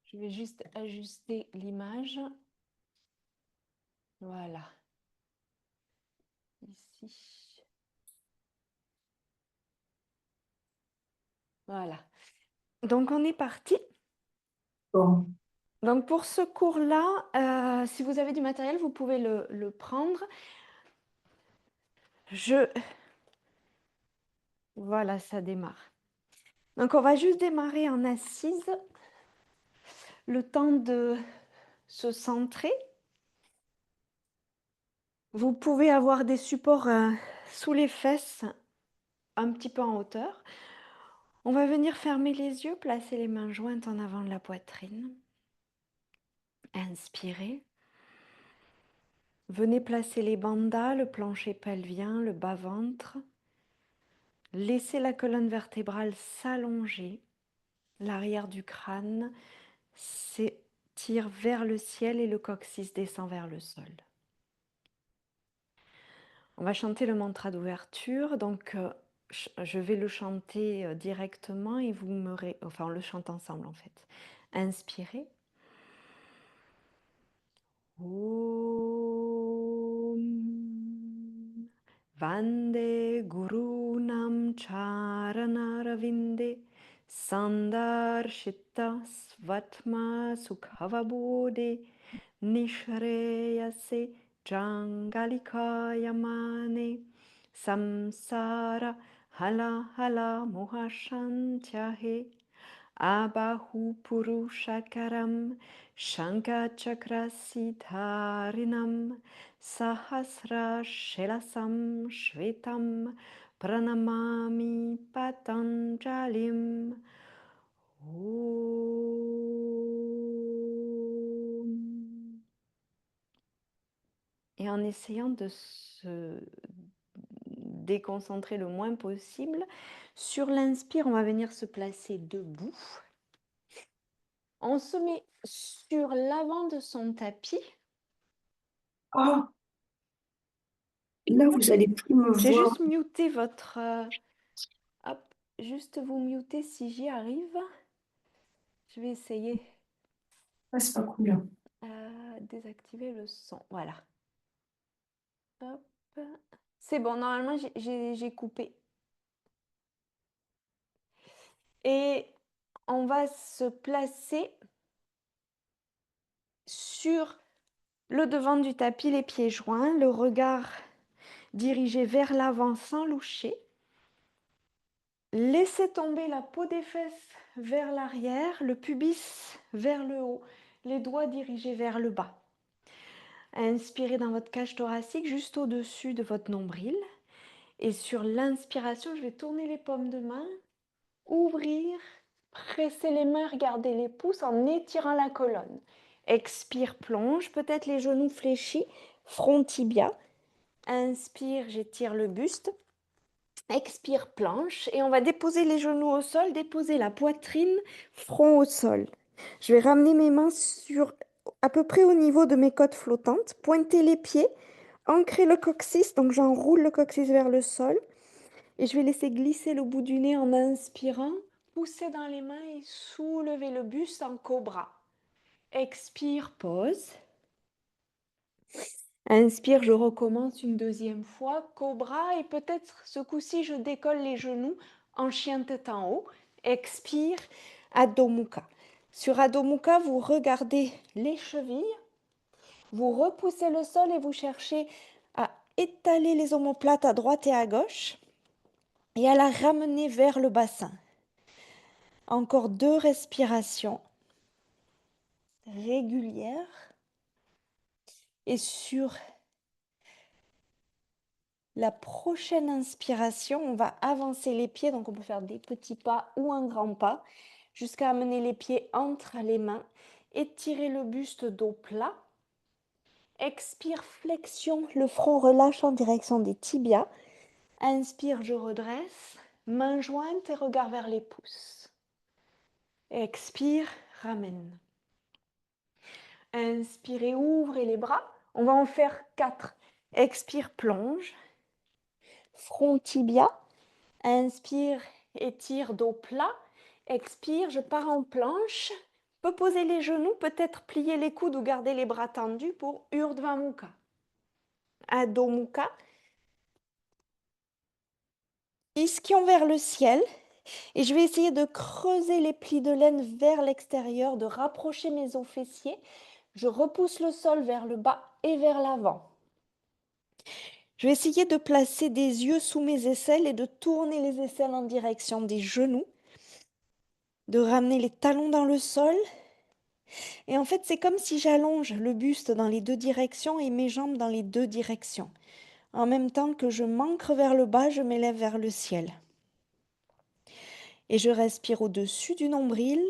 Je vais juste ajuster l'image. Voilà. Ici. Voilà. Donc, on est parti. Bon. Donc, pour ce cours-là, si vous avez du matériel, vous pouvez le prendre. Voilà, ça démarre. Donc, on va juste démarrer en assise. Le temps de se centrer. Vous pouvez avoir des supports sous les fesses, un petit peu en hauteur. On va venir fermer les yeux, placer les mains jointes en avant de la poitrine. Inspirez. Venez placer les bandas, le plancher pelvien, le bas-ventre. Laissez la colonne vertébrale s'allonger. L'arrière du crâne s'étire vers le ciel et le coccyx descend vers le sol. On va chanter le mantra d'ouverture. Donc, je vais le chanter directement et vous me... Enfin, on le chante ensemble en fait. Inspirez. Om Vande Gurunam Charanaravinде Sandarshita Svatma Sukhavabodhe Nishreyase Jangalikayamane Samsara Hala Hala Mohashantyahe Abahu Purushakaram Shankachakrasidharinam Sahasra Shelasam Shvetam Pranamami Patanjalim. Om. Et en essayant de se déconcentrer le moins possible, sur l'inspire, on va venir se placer debout. On se met sur l'avant de son tapis. Ah, là, vous allez plus me J'ai voir. juste muté votre... hop, juste vous muter si j'y arrive. Je vais essayer Ah, c'est pas cool. désactiver le son. Voilà. Hop. C'est bon, normalement, j'ai coupé. Et on va se placer sur le devant du tapis, les pieds joints, le regard dirigé vers l'avant sans loucher. Laissez tomber la peau des fesses vers l'arrière, le pubis vers le haut, les doigts dirigés vers le bas. Inspirez dans votre cage thoracique juste au-dessus de votre nombril. Et sur l'inspiration, je vais tourner les paumes de main, ouvrir, presser les mains, regarder les pouces en étirant la colonne. Expire, plonge, peut-être les genoux fléchis, front tibia. Inspire, j'étire le buste. Expire, planche. Et on va déposer les genoux au sol, déposer la poitrine, front au sol. Je vais ramener mes mains sur à peu près au niveau de mes côtes flottantes, pointer les pieds, ancrer le coccyx, donc j'enroule le coccyx vers le sol. Et je vais laisser glisser le bout du nez en inspirant, pousser dans les mains et soulever le buste en cobra. Expire, pause. Inspire, je recommence une deuxième fois, cobra, et peut-être ce coup-ci, je décolle les genoux en chien tête en haut. Expire, Adho Mukha. Sur Adho Mukha, vous regardez les chevilles, vous repoussez le sol et vous cherchez à étaler les omoplates à droite et à gauche et à la ramener vers le bassin. Encore 2 respirations régulières. Et sur la prochaine inspiration, on va avancer les pieds, donc on peut faire des petits pas ou un grand pas, jusqu'à amener les pieds entre les mains, étirer le buste dos plat. Expire, flexion, le front relâche en direction des tibias. Inspire, je redresse, main jointe et regard vers les pouces. Expire, ramène. Inspirez, ouvrez les bras. On va en faire 4. Expire, plonge. Front tibia. Inspire, étire, dos plat. Expire, je pars en planche. Je peux poser les genoux, peut-être plier les coudes ou garder les bras tendus pour Urdhva Mukha. Adho Mukha. Ischion vers le ciel. Et je vais essayer de creuser les plis de laine vers l'extérieur, de rapprocher mes os fessiers. Je repousse le sol vers le bas et vers l'avant. Je vais essayer de placer des yeux sous mes aisselles et de tourner les aisselles en direction des genoux, de ramener les talons dans le sol. Et en fait, c'est comme si j'allonge le buste dans les deux directions et mes jambes dans les deux directions. En même temps que je m'ancre vers le bas, je m'élève vers le ciel. Et je respire au-dessus du nombril.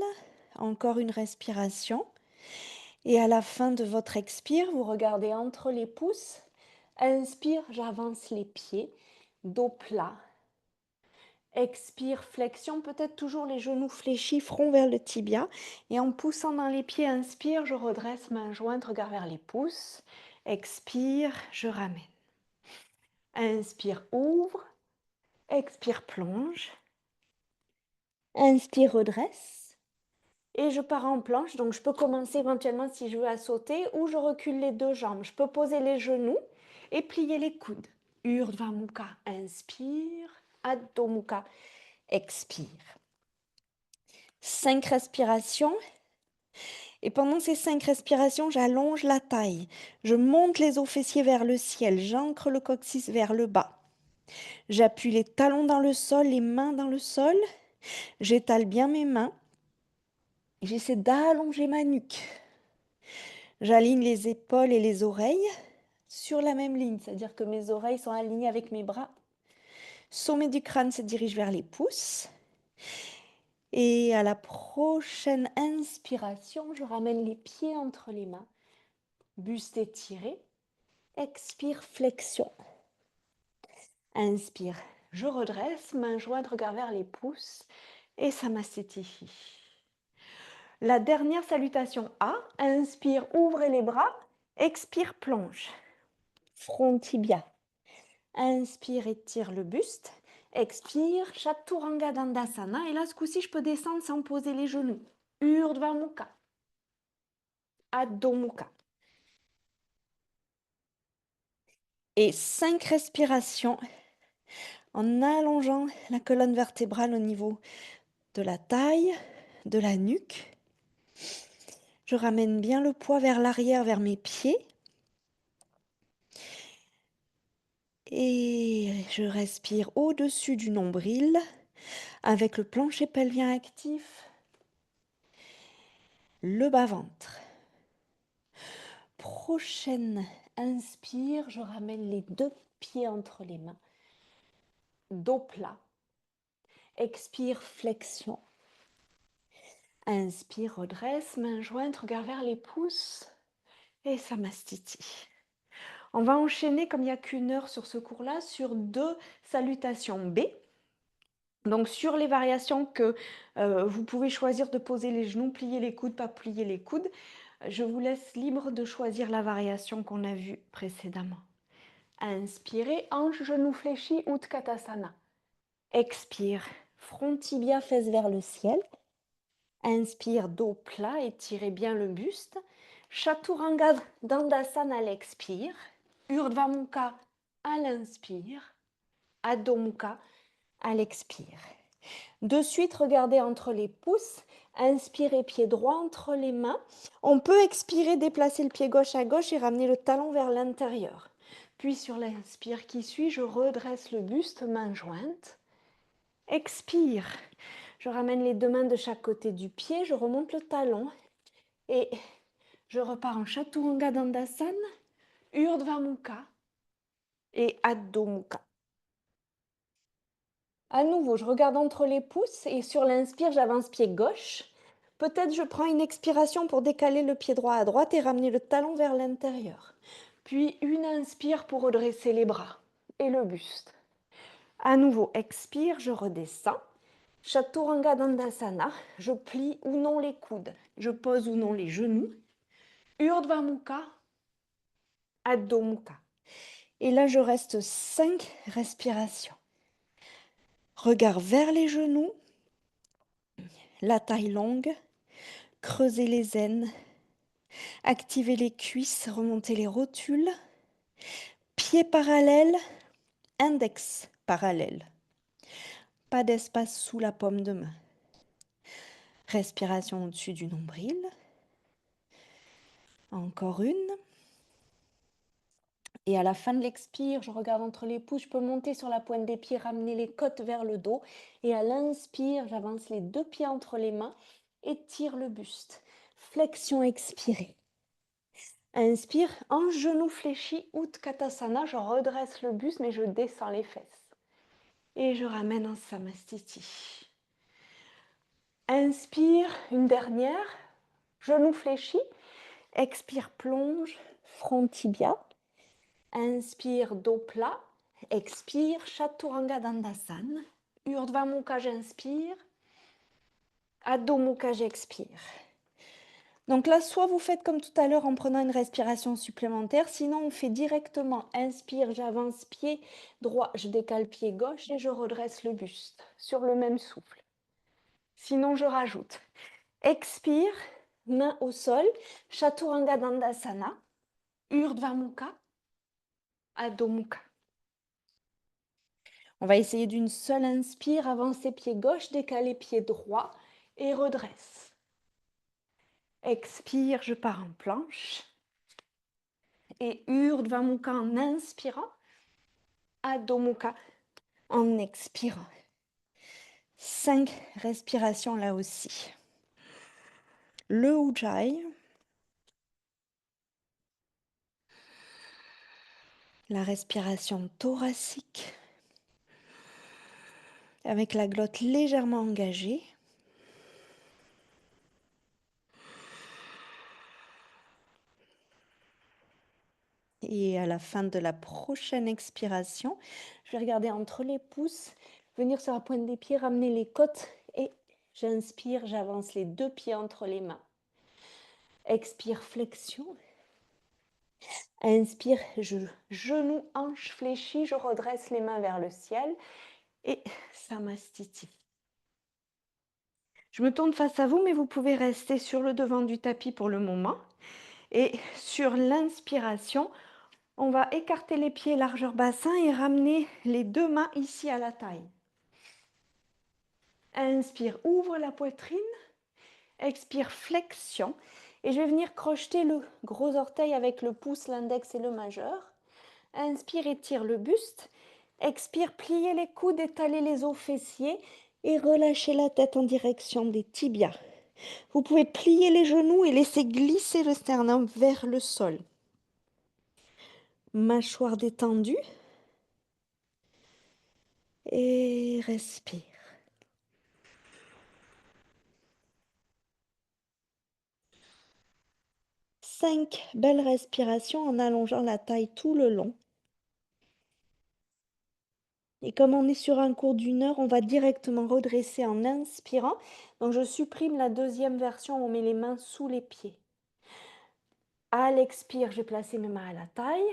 Encore une respiration. Et à la fin de votre expire, vous regardez entre les pouces. Inspire, j'avance les pieds, dos plat. Expire, flexion, peut-être toujours les genoux fléchis, front vers le tibia. Et en poussant dans les pieds, inspire, je redresse main jointe, regard vers les pouces. Expire, je ramène. Inspire, ouvre. Expire, plonge. Inspire, redresse. Et je pars en planche, donc je peux commencer éventuellement si je veux à sauter ou je recule les deux jambes. Je peux poser les genoux et plier les coudes. Urdhva Mukha, inspire. Adho Mukha, expire. 5 respirations. Et pendant ces 5 respirations, j'allonge la taille. Je monte les os fessiers vers le ciel. J'ancre le coccyx vers le bas. J'appuie les talons dans le sol, les mains dans le sol. J'étale bien mes mains. J'essaie d'allonger ma nuque. J'aligne les épaules et les oreilles sur la même ligne, c'est-à-dire que mes oreilles sont alignées avec mes bras. Sommet du crâne se dirige vers les pouces. Et à la prochaine inspiration, je ramène les pieds entre les mains. Buste étiré. Expire, flexion. Inspire, je redresse, main jointe, regard vers les pouces. Et Samasthiti. La dernière salutation A. Inspire, ouvrez les bras. Expire, plonge. Front tibia. Inspire, étire le buste. Expire, Chaturanga Dandasana. Et là, ce coup-ci, je peux descendre sans poser les genoux. Urdhva Mukha. Adho Mukha. Et 5 respirations en allongeant la colonne vertébrale au niveau de la taille, de la nuque. Je ramène bien le poids vers l'arrière, vers mes pieds. Et je respire au-dessus du nombril avec le plancher pelvien actif, le bas-ventre. Prochaine inspire, je ramène les deux pieds entre les mains. Dos plat. Expire, flexion. Inspire, redresse, main jointe, regard vers les pouces. Et Samastiti. On va enchaîner, comme il n'y a qu'une heure sur ce cours-là, sur 2 salutations B. Donc sur les variations que vous pouvez choisir de poser les genoux, plier les coudes, pas plier les coudes, je vous laisse libre de choisir la variation qu'on a vue précédemment. Inspirez, hanche, genou fléchi, Utkatasana. Expire, front tibia, fesses vers le ciel. Inspire, dos plat, étirez bien le buste. Chaturanga Dandasana à l'expire. Urdhva Mukha à l'inspire. Adho Mukha à l'expire. De suite, regardez entre les pouces. Inspirez, pied droit entre les mains. On peut expirer, déplacer le pied gauche à gauche et ramener le talon vers l'intérieur. Puis sur l'inspire qui suit, je redresse le buste, main jointe. Expire. Je ramène les deux mains de chaque côté du pied, je remonte le talon et je repars en Chaturanga Dandasana, Urdhva Mukha et Adho Mukha. À nouveau, je regarde entre les pouces et sur l'inspire, j'avance pied gauche. Peut-être je prends une expiration pour décaler le pied droit à droite et ramener le talon vers l'intérieur. Puis une inspire pour redresser les bras et le buste. À nouveau, expire, je redescends. Chaturanga Dandasana, je plie ou non les coudes, je pose ou non les genoux. Urdhva Mukha, Adho Mukha. Et là, je reste 5 respirations. Regard vers les genoux, la taille longue, creusez les aines, activez les cuisses, remontez les rotules, pieds parallèles, index parallèle. Pas d'espace sous la paume de main. Respiration au-dessus du nombril. Encore une. Et à la fin de l'expire, je regarde entre les pouces, je peux monter sur la pointe des pieds, ramener les côtes vers le dos. Et à l'inspire, j'avance les deux pieds entre les mains, étire le buste. Flexion expirée. Inspire, en genou fléchi, Utkatasana, je redresse le buste, mais je descends les fesses. Et je ramène en Samastiti. Inspire, une dernière, genou fléchi. Expire, plonge, front tibia. Inspire, dos plat. Expire, Chaturanga Dandasana. Urdhva Mukha, j'inspire. Adho Mukha, j'expire. Donc là, soit vous faites comme tout à l'heure en prenant une respiration supplémentaire, sinon on fait directement inspire, j'avance pied droit, je décale pied gauche et je redresse le buste sur le même souffle. Sinon, je rajoute expire, main au sol, Chaturanga Dandasana, Urdhva Mukha, Adho Mukha. On va essayer d'une seule inspire, avancer pied gauche, décaler pied droit et redresse. Expire, je pars en planche. Et Urdhva Mukha en inspirant. Adho Mukha en expirant. 5 respirations là aussi. Le Ujjayi. La respiration thoracique. Avec la glotte légèrement engagée. Et à la fin de la prochaine expiration, je vais regarder entre les pouces, venir sur la pointe des pieds, ramener les côtes et j'inspire, j'avance les deux pieds entre les mains. Expire, flexion. Inspire, genou, hanche fléchie, je redresse les mains vers le ciel et Samastiti. Je me tourne face à vous, mais vous pouvez rester sur le devant du tapis pour le moment. Et sur l'inspiration, on va écarter les pieds largeur bassin et ramener les deux mains ici à la taille. Inspire, ouvre la poitrine. Expire, flexion. Et je vais venir crocheter le gros orteil avec le pouce, l'index et le majeur. Inspire, étire le buste. Expire, pliez les coudes, étalez les os fessiers et relâchez la tête en direction des tibias. Vous pouvez plier les genoux et laisser glisser le sternum vers le sol. Mâchoire détendue. Et respire. 5 belles respirations en allongeant la taille tout le long. Et comme on est sur un cours d'une heure, on va directement redresser en inspirant. Donc je supprime la deuxième version, on met les mains sous les pieds. À l'expire, je vais placer mes mains à la taille.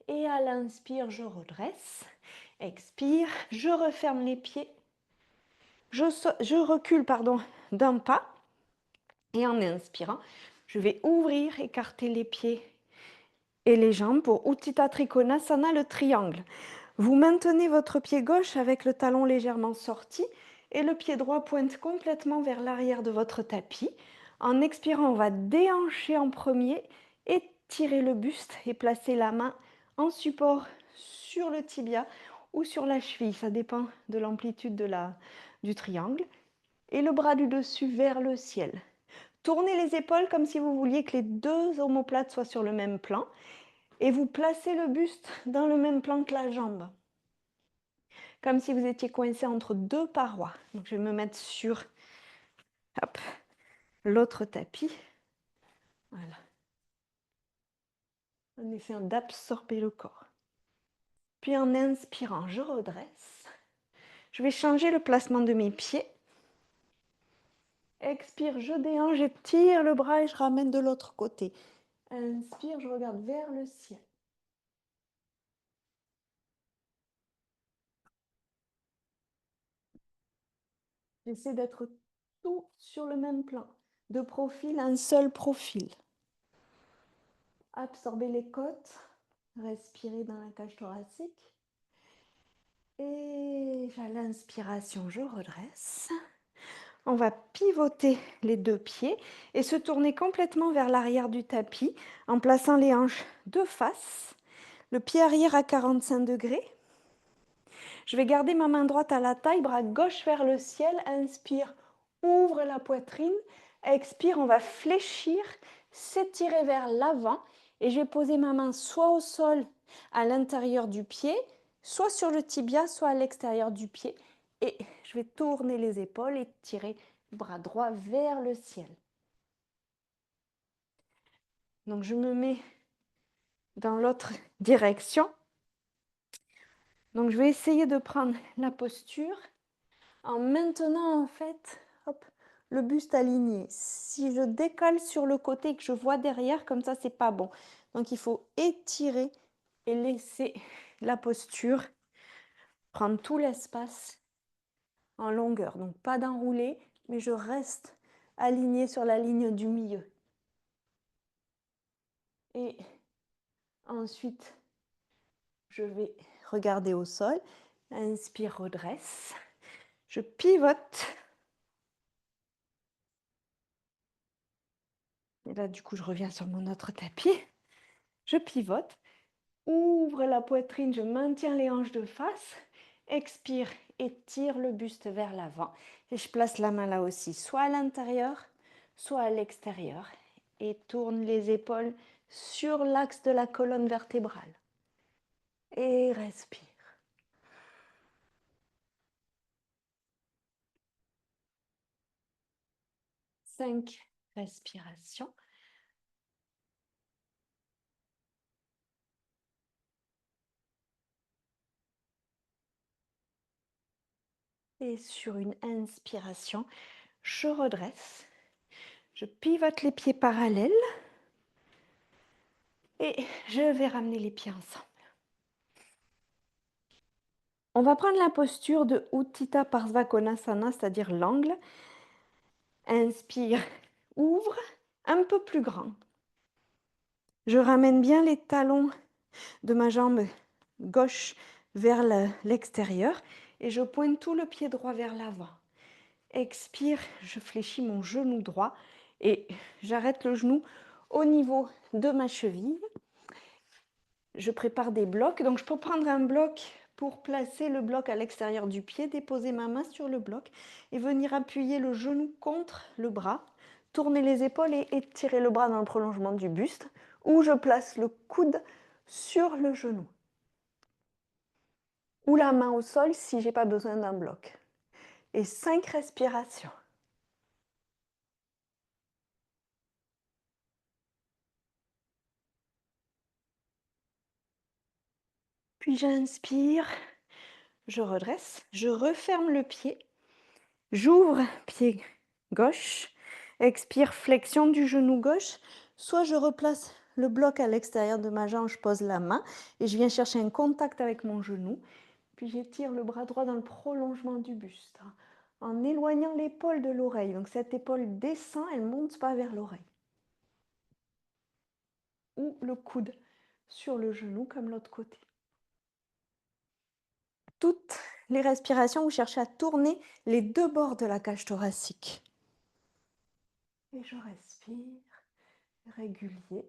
Et à l'inspire, je redresse. Expire, je referme les pieds. Je recule d'un pas. Et en inspirant, je vais ouvrir, écarter les pieds et les jambes pour Utthita Trikonasana, le triangle. Vous maintenez votre pied gauche avec le talon légèrement sorti et le pied droit pointe complètement vers l'arrière de votre tapis. En expirant, on va déhancher en premier, étirer le buste et placer la main en support sur le tibia ou sur la cheville. Ça dépend de l'amplitude du triangle. Et le bras du dessus vers le ciel. Tournez les épaules comme si vous vouliez que les deux omoplates soient sur le même plan. Et vous placez le buste dans le même plan que la jambe. Comme si vous étiez coincé entre deux parois. Donc je vais me mettre sur l'autre tapis. Voilà. En essayant d'absorber le corps. Puis en inspirant, je redresse. Je vais changer le placement de mes pieds. Expire, je déhanche, je tire le bras et je ramène de l'autre côté. Inspire, je regarde vers le ciel. J'essaie d'être tout sur le même plan. De profil, un seul profil. Absorbez les côtes, respirez dans la cage thoracique. Et à l'inspiration, je redresse. On va pivoter les deux pieds et se tourner complètement vers l'arrière du tapis en plaçant les hanches de face, le pied arrière à 45 degrés. Je vais garder ma main droite à la taille, bras gauche vers le ciel. Inspire, ouvre la poitrine. Expire, on va fléchir, s'étirer vers l'avant. Et je vais poser ma main soit au sol, à l'intérieur du pied, soit sur le tibia, soit à l'extérieur du pied. Et je vais tourner les épaules et tirer le bras droit vers le ciel. Donc je me mets dans l'autre direction. Donc je vais essayer de prendre la posture en maintenant en fait, hop, le buste aligné. Si je décale sur le côté et que je vois derrière, comme ça, c'est pas bon. Donc il faut étirer et laisser la posture prendre tout l'espace en longueur. Donc pas d'enrouler, mais je reste alignée sur la ligne du milieu. Et ensuite, je vais regarder au sol. Inspire, redresse. Je pivote. Et là, du coup, je reviens sur mon autre tapis. Je pivote. Ouvre la poitrine, je maintiens les hanches de face. Expire et tire le buste vers l'avant. Et je place la main là aussi, soit à l'intérieur, soit à l'extérieur. Et tourne les épaules sur l'axe de la colonne vertébrale. Et respire. 5 respirations. Et sur une inspiration, je redresse. Je pivote les pieds parallèles. Et je vais ramener les pieds ensemble. On va prendre la posture de Utthita Parsvakonasana, c'est-à-dire l'angle. Inspire, ouvre, un peu plus grand. Je ramène bien les talons de ma jambe gauche vers l'extérieur et je pointe tout le pied droit vers l'avant. Expire, je fléchis mon genou droit et j'arrête le genou au niveau de ma cheville. Je prépare des blocs, donc je peux prendre un bloc pour placer le bloc à l'extérieur du pied, déposer ma main sur le bloc et venir appuyer le genou contre le bras, tourner les épaules et étirer le bras dans le prolongement du buste, ou je place le coude sur le genou, ou la main au sol si je n'ai pas besoin d'un bloc. Et 5 respirations. Puis j'inspire, je redresse, je referme le pied, j'ouvre pied gauche, expire, flexion du genou gauche, soit je replace le bloc à l'extérieur de ma jambe, je pose la main et je viens chercher un contact avec mon genou, puis j'étire le bras droit dans le prolongement du buste, en éloignant l'épaule de l'oreille. Donc cette épaule descend, elle ne monte pas vers l'oreille. Ou le coude sur le genou comme l'autre côté. Toutes les respirations, vous cherchez à tourner les deux bords de la cage thoracique. Et je respire, régulier.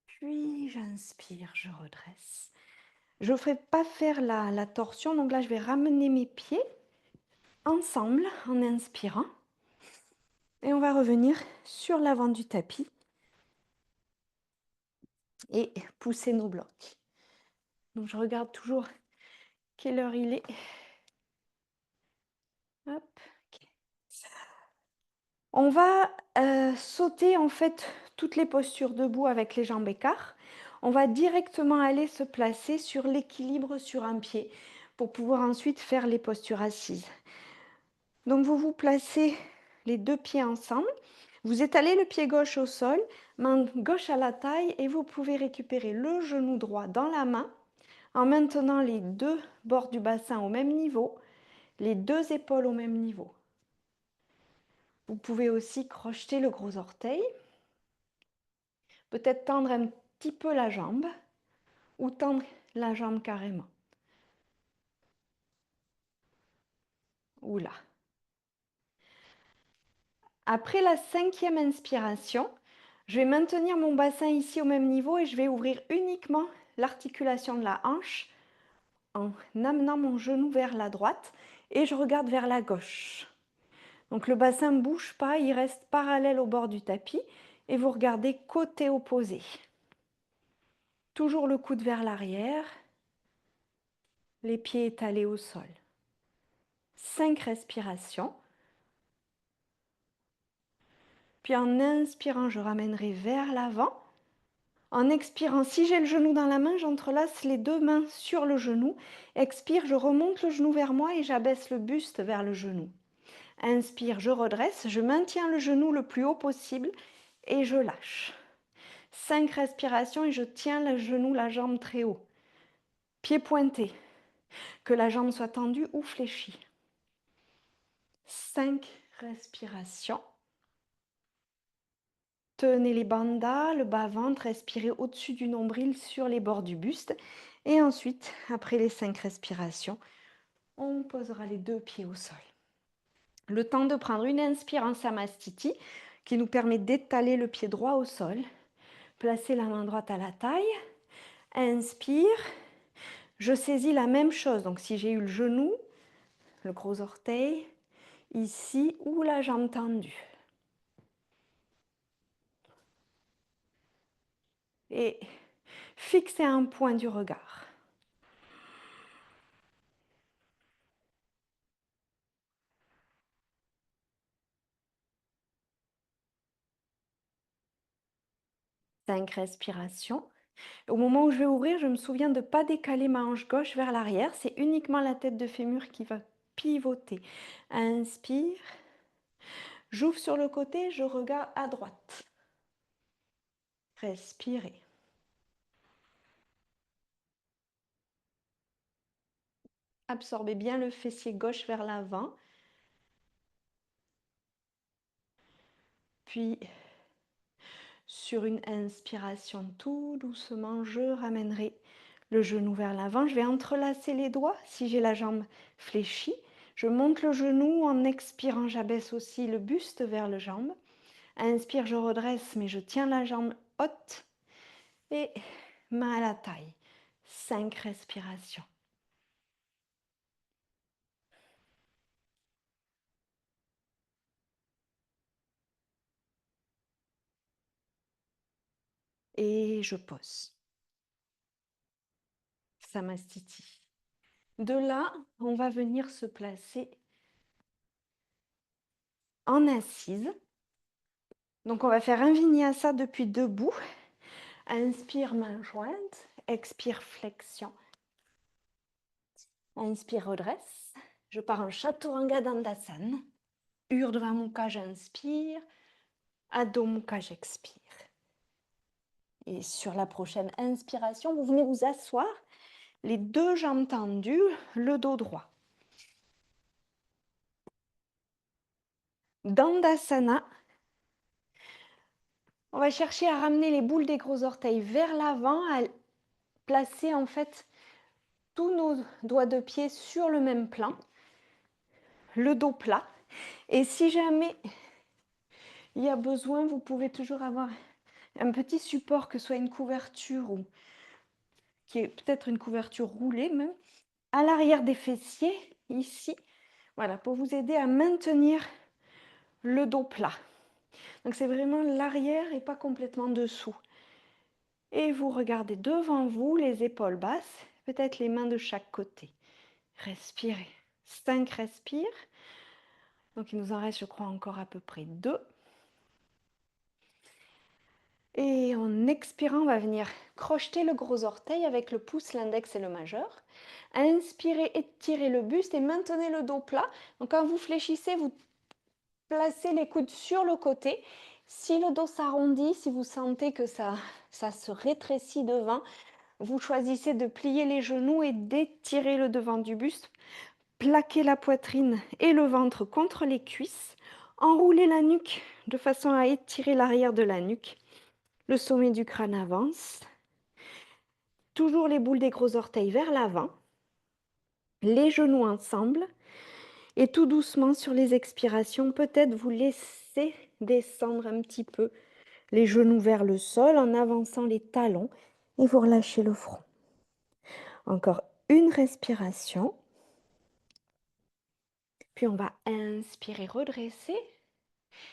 Puis j'inspire, je redresse. Je ne ferai pas faire la torsion, donc là je vais ramener mes pieds ensemble en inspirant. Et on va revenir sur l'avant du tapis et pousser nos blocs. Donc je regarde toujours quelle heure il est. Hop. Okay. On va sauter en fait toutes les postures debout avec les jambes écartes. On va directement aller se placer sur l'équilibre sur un pied pour pouvoir ensuite faire les postures assises. Donc vous vous placez les deux pieds ensemble. Vous étalez le pied gauche au sol, main gauche à la taille et vous pouvez récupérer le genou droit dans la main en maintenant les deux bords du bassin au même niveau, les deux épaules au même niveau. Vous pouvez aussi crocheter le gros orteil, peut-être tendre un petit peu la jambe ou tendre la jambe carrément. Oula. Après la 5e inspiration, je vais maintenir mon bassin ici au même niveau et je vais ouvrir uniquement l'articulation de la hanche en amenant mon genou vers la droite et je regarde vers la gauche. Donc le bassin ne bouge pas, il reste parallèle au bord du tapis et vous regardez côté opposé. Toujours le coude vers l'arrière, les pieds étalés au sol. 5 respirations. Puis en inspirant, je ramènerai vers l'avant. En expirant, si j'ai le genou dans la main, j'entrelace les deux mains sur le genou. Expire, je remonte le genou vers moi et j'abaisse le buste vers le genou. Inspire, je redresse, je maintiens le genou le plus haut possible et je lâche. 5 respirations et je tiens le genou, la jambe très haut. Pied pointé, que la jambe soit tendue ou fléchie. 5 respirations. Tenez les bandas, le bas-ventre, respirez au-dessus du nombril sur les bords du buste. Et ensuite, après les 5 respirations, on posera les deux pieds au sol. Le temps de prendre une inspire en Samastiti qui nous permet d'étaler le pied droit au sol. Placez la main droite à la taille. Inspire. Je saisis la même chose. Donc si j'ai eu le genou, le gros orteil, ici ou la jambe tendue. Et fixez un point du regard. Cinq respirations. Au moment où je vais ouvrir, je me souviens de ne pas décaler ma hanche gauche vers l'arrière. C'est uniquement la tête de fémur qui va pivoter. Inspire. J'ouvre sur le côté, je regarde à droite. Respirez. Absorbez bien le fessier gauche vers l'avant. Puis, sur une inspiration tout doucement, je ramènerai le genou vers l'avant. Je vais entrelacer les doigts si j'ai la jambe fléchie. Je monte le genou en expirant, j'abaisse aussi le buste vers la jambe. Inspire, je redresse, mais je tiens la jambe haute. Et main à la taille. 5 respirations. Et je pose. Samastiti. De là, on va venir se placer en assise. Donc, on va faire un vinyasa depuis debout. Inspire, main jointe. Expire, flexion. Inspire, redresse. Je pars en Chaturanga Dandasana. Urdhva Mukha, j'inspire. Adho Mukha, j'expire. Et sur la prochaine inspiration, vous venez vous asseoir, les deux jambes tendues, le dos droit. Dandasana. On va chercher à ramener les boules des gros orteils vers l'avant, à placer en fait tous nos doigts de pied sur le même plan, le dos plat. Et si jamais il y a besoin, vous pouvez toujours avoir un petit support, que ce soit une couverture ou qui est peut-être une couverture roulée même, à l'arrière des fessiers, ici, voilà, pour vous aider à maintenir le dos plat. Donc c'est vraiment l'arrière et pas complètement dessous. Et vous regardez devant vous, les épaules basses, peut-être les mains de chaque côté. Respirez. 5 respires. Donc il nous en reste, je crois, encore à peu près 2. Et en expirant, on va venir crocheter le gros orteil avec le pouce, l'index et le majeur. Inspirez, étirez le buste et maintenez le dos plat. Donc quand vous fléchissez, vous placez les coudes sur le côté. Si le dos s'arrondit, si vous sentez que ça se rétrécit devant, vous choisissez de plier les genoux et d'étirer le devant du buste. Plaquez la poitrine et le ventre contre les cuisses. Enroulez la nuque de façon à étirer l'arrière de la nuque. Le sommet du crâne avance. Toujours les boules des gros orteils vers l'avant. Les genoux ensemble. Et tout doucement sur les expirations, peut-être vous laissez descendre un petit peu les genoux vers le sol en avançant les talons et vous relâchez le front. Encore une respiration. Puis on va inspirer, redresser.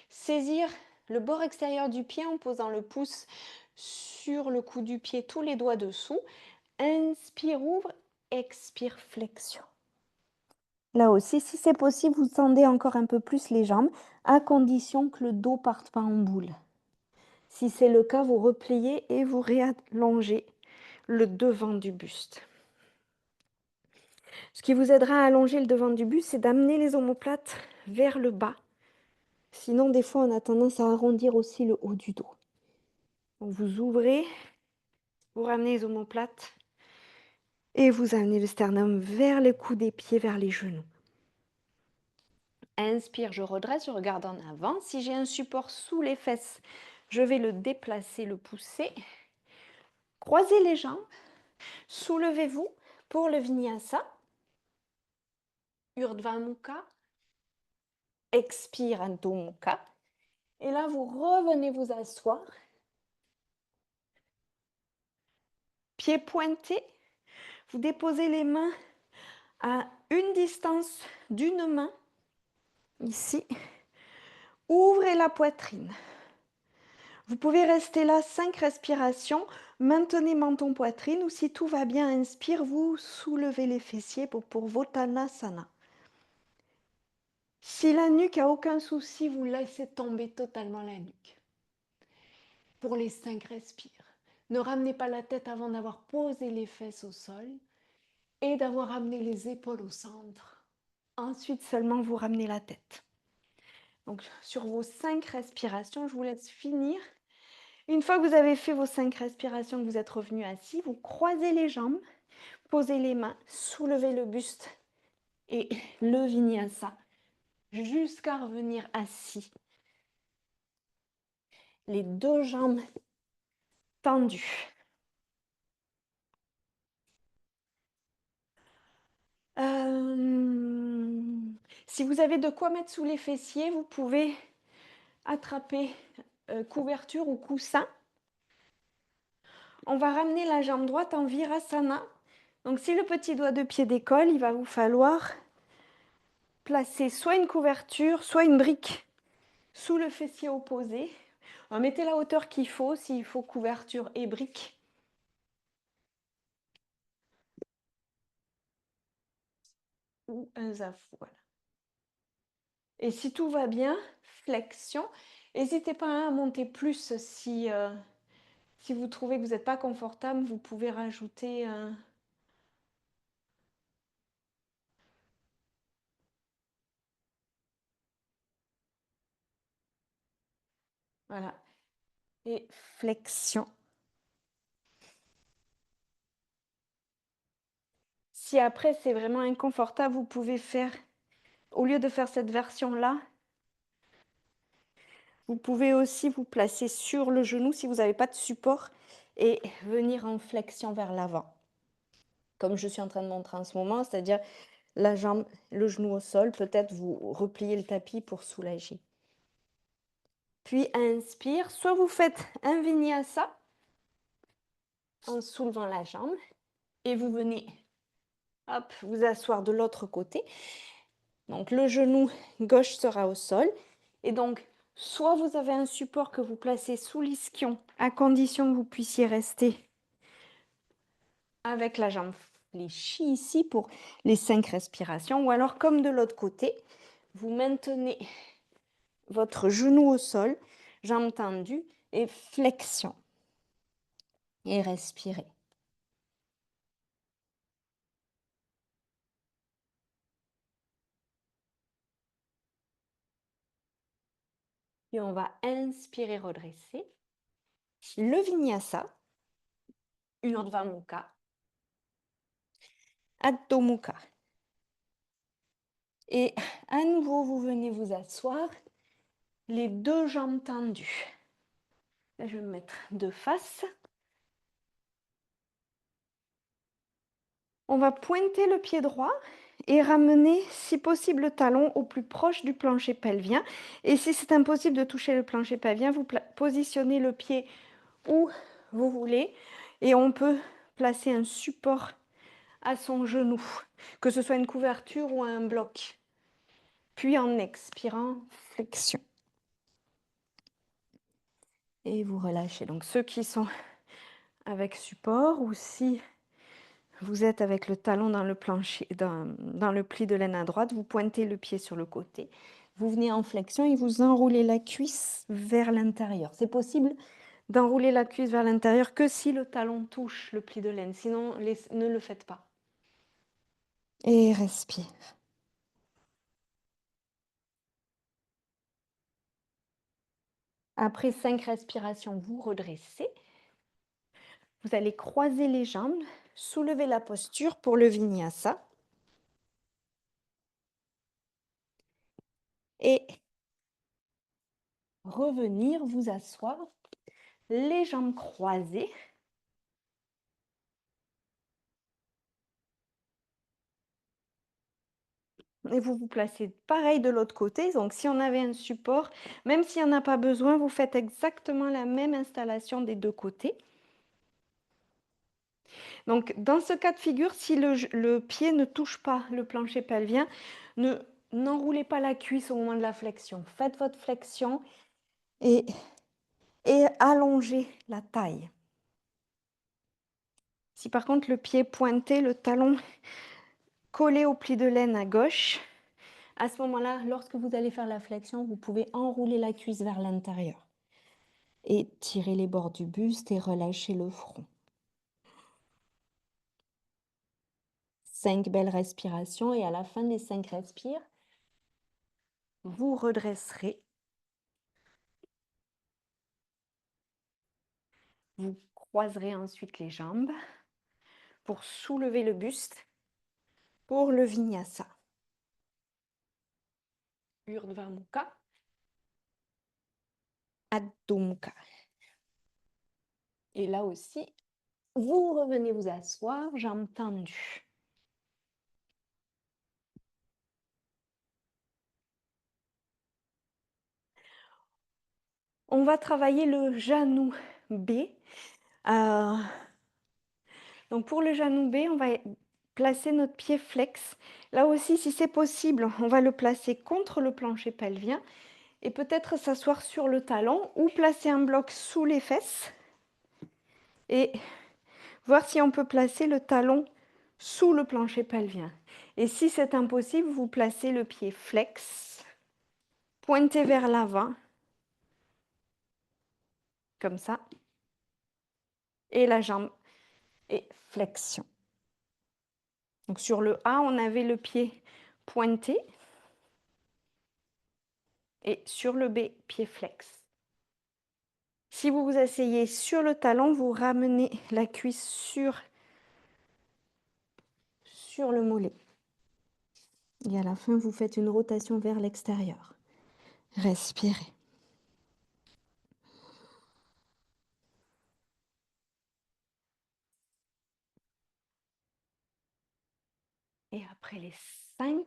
Saisir le bord extérieur du pied en posant le pouce sur le cou du pied, tous les doigts dessous. Inspire, ouvre, expire, flexion. Là aussi, si c'est possible, vous tendez encore un peu plus les jambes, à condition que le dos parte pas en boule. Si c'est le cas, vous repliez et vous réallongez le devant du buste. Ce qui vous aidera à allonger le devant du buste, c'est d'amener les omoplates vers le bas. Sinon, des fois, on a tendance à arrondir aussi le haut du dos. Donc, vous ouvrez, vous ramenez les omoplates et vous amenez le sternum vers le cou des pieds, vers les genoux. Inspire, je redresse, je regarde en avant. Si j'ai un support sous les fesses, je vais le déplacer, le pousser. Croisez les jambes, soulevez-vous pour le vinyasa. Urdhva Mukha. Expire, Adho Mukha. Et là, vous revenez vous asseoir. Pieds pointés. Vous déposez les mains à une distance d'une main. Ici. Ouvrez la poitrine. Vous pouvez rester là 5 respirations. Maintenez menton-poitrine ou si tout va bien, inspire, vous soulevez les fessiers pour Vottanasana. Si la nuque a aucun souci, vous laissez tomber totalement la nuque. Pour les 5 respires. Ne ramenez pas la tête avant d'avoir posé les fesses au sol et d'avoir amené les épaules au centre. Ensuite seulement vous ramenez la tête. Donc sur vos 5 respirations, je vous laisse finir. Une fois que vous avez fait vos 5 respirations, que vous êtes revenu assis, vous croisez les jambes, posez les mains, soulevez le buste et le vinyasa jusqu'à revenir assis. Les 2 jambes tendues. Si vous avez de quoi mettre sous les fessiers, vous pouvez attraper couverture ou coussin. On va ramener la jambe droite en virasana. Donc si le petit doigt de pied décolle, il va vous falloir placer soit une couverture, soit une brique sous le fessier opposé. Mettez la hauteur qu'il faut, s'il faut couverture et brique. Ou un zafu, voilà. Et si tout va bien, flexion. N'hésitez pas à monter plus si vous trouvez que vous n'êtes pas confortable, vous pouvez rajouter un... Voilà. Et flexion. Si après c'est vraiment inconfortable, vous pouvez faire, au lieu de faire cette version-là, vous pouvez aussi vous placer sur le genou si vous n'avez pas de support et venir en flexion vers l'avant. Comme je suis en train de montrer en ce moment, c'est-à-dire la jambe, le genou au sol, peut-être vous repliez le tapis pour soulager. Puis inspire, soit vous faites un vinyasa en soulevant la jambe et vous venez hop, vous asseoir de l'autre côté. Donc le genou gauche sera au sol et donc soit vous avez un support que vous placez sous l'ischion à condition que vous puissiez rester avec la jambe fléchie ici pour les 5 respirations ou alors comme de l'autre côté, vous maintenez votre genou au sol, jambes tendues et flexion. Et respirez. Et on va inspirer, redresser. Le vinyasa. Urdhva Mukha, Adho Mukha. Et à nouveau, vous venez vous asseoir, les deux jambes tendues. Là, je vais me mettre de face. On va pointer le pied droit et ramener, si possible, le talon au plus proche du plancher pelvien. Et si c'est impossible de toucher le plancher pelvien, vous positionnez le pied où vous voulez et on peut placer un support à son genou, que ce soit une couverture ou un bloc. Puis en expirant, flexion. Et vous relâchez. Donc ceux qui sont avec support ou si vous êtes avec le talon dans le plancher, dans le pli de laine à droite, vous pointez le pied sur le côté. Vous venez en flexion et vous enroulez la cuisse vers l'intérieur. C'est possible d'enrouler la cuisse vers l'intérieur que si le talon touche le pli de laine. Sinon, ne le faites pas. Et respire. Après 5 respirations, vous redressez. Vous allez croiser les jambes, soulever la posture pour le vinyasa. Et revenir vous asseoir, les jambes croisées. Et vous vous placez pareil de l'autre côté. Donc, si on avait un support, même s'il n'y en a pas besoin, vous faites exactement la même installation des deux côtés. Donc, dans ce cas de figure, si le pied ne touche pas le plancher pelvien, n'enroulez pas la cuisse au moment de la flexion. Faites votre flexion et allongez la taille. Si par contre le pied est pointé, le talon collé au pli de laine à gauche, à ce moment-là, lorsque vous allez faire la flexion, vous pouvez enrouler la cuisse vers l'intérieur et tirer les bords du buste et relâcher le front. 5 belles respirations et à la fin des 5 respires, vous redresserez. Vous croiserez ensuite les jambes pour soulever le buste pour le vinyasa. Urdhva Mukha, Adho Mukha. Et là aussi, vous revenez vous asseoir, jambes tendues. On va travailler le genou B. Donc pour le genou B, on va placer notre pied flex. Là aussi, si c'est possible, on va le placer contre le plancher pelvien et peut-être s'asseoir sur le talon ou placer un bloc sous les fesses et voir si on peut placer le talon sous le plancher pelvien. Et si c'est impossible, vous placez le pied flex, pointé vers l'avant, comme ça, et la jambe et flexion. Donc sur le A, on avait le pied pointé et sur le B, pied flex. Si vous vous asseyez sur le talon, vous ramenez la cuisse sur le mollet. Et à la fin, vous faites une rotation vers l'extérieur. Respirez. Et après les 5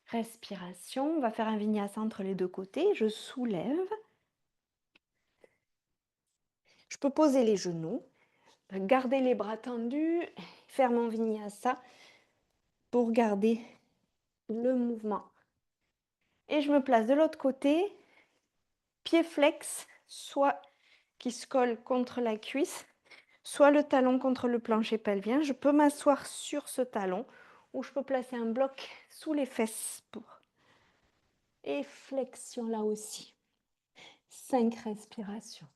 respirations, on va faire un vinyasa entre les deux côtés. Je soulève. Je peux poser les genoux, garder les bras tendus, faire mon vinyasa pour garder le mouvement. Et je me place de l'autre côté, pied flex, soit qui se colle contre la cuisse, soit le talon contre le plancher pelvien. Je peux m'asseoir sur ce talon ou je peux placer un bloc sous les fesses pour. Et flexion là aussi. 5 respirations.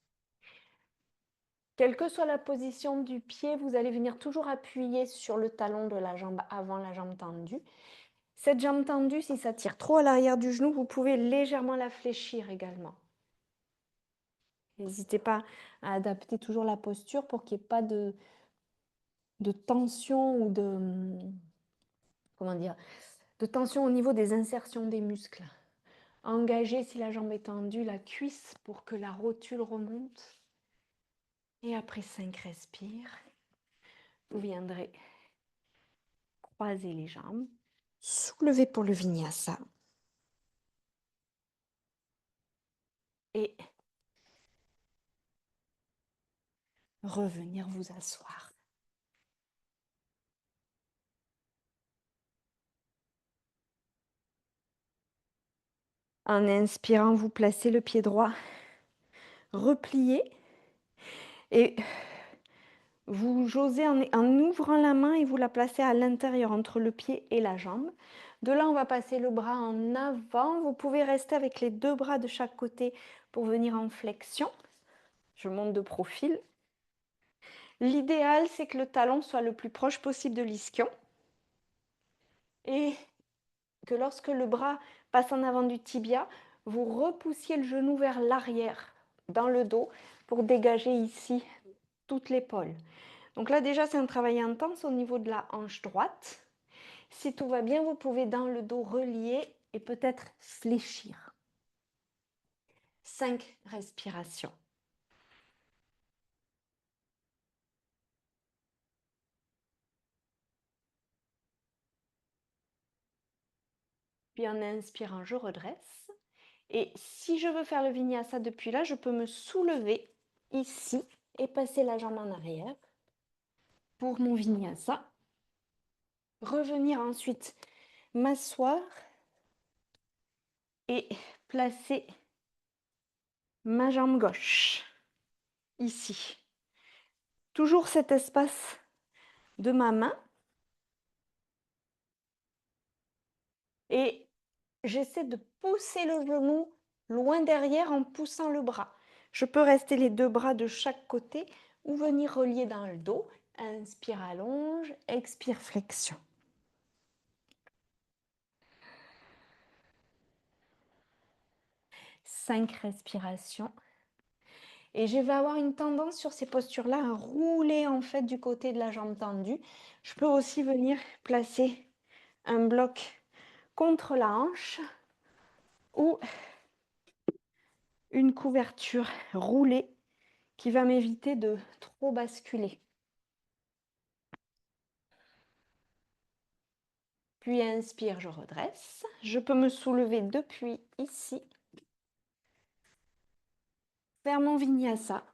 Quelle que soit la position du pied, vous allez venir toujours appuyer sur le talon de la jambe avant la jambe tendue. Cette jambe tendue, si ça tire trop à l'arrière du genou, vous pouvez légèrement la fléchir également. N'hésitez pas à adapter toujours la posture pour qu'il n'y ait pas de de tension ou comment dire, de tension au niveau des insertions des muscles. Engagez, si la jambe est tendue, la cuisse pour que la rotule remonte. Et après 5 respires, vous viendrez croiser les jambes, soulever pour le vinyasa. Et revenir vous asseoir. En inspirant, vous placez le pied droit replié et vous josez en ouvrant la main et vous la placez à l'intérieur entre le pied et la jambe. De là, on va passer le bras en avant. Vous pouvez rester avec les 2 bras de chaque côté pour venir en flexion. Je monte de profil. L'idéal, c'est que le talon soit le plus proche possible de l'ischio et que lorsque le bras passe en avant du tibia, vous repoussiez le genou vers l'arrière, dans le dos, pour dégager ici toute l'épaule. Donc là, déjà, c'est un travail intense au niveau de la hanche droite. Si tout va bien, vous pouvez dans le dos relier et peut-être fléchir. 5 respirations. Puis en inspirant, je redresse. Et si je veux faire le vinyasa depuis là, je peux me soulever ici et passer la jambe en arrière pour mon vinyasa. Revenir ensuite m'asseoir et placer ma jambe gauche ici. Toujours cet espace de ma main. Et j'essaie de pousser le genou loin derrière en poussant le bras. Je peux rester les 2 bras de chaque côté ou venir relier dans le dos. Inspire, allonge, expire, flexion. Cinq respirations. Et je vais avoir une tendance sur ces postures-là à rouler en fait du côté de la jambe tendue. Je peux aussi venir placer un bloc contre la hanche ou une couverture roulée qui va m'éviter de trop basculer. Puis inspire, je redresse. Je peux me soulever depuis ici vers mon vinyasa.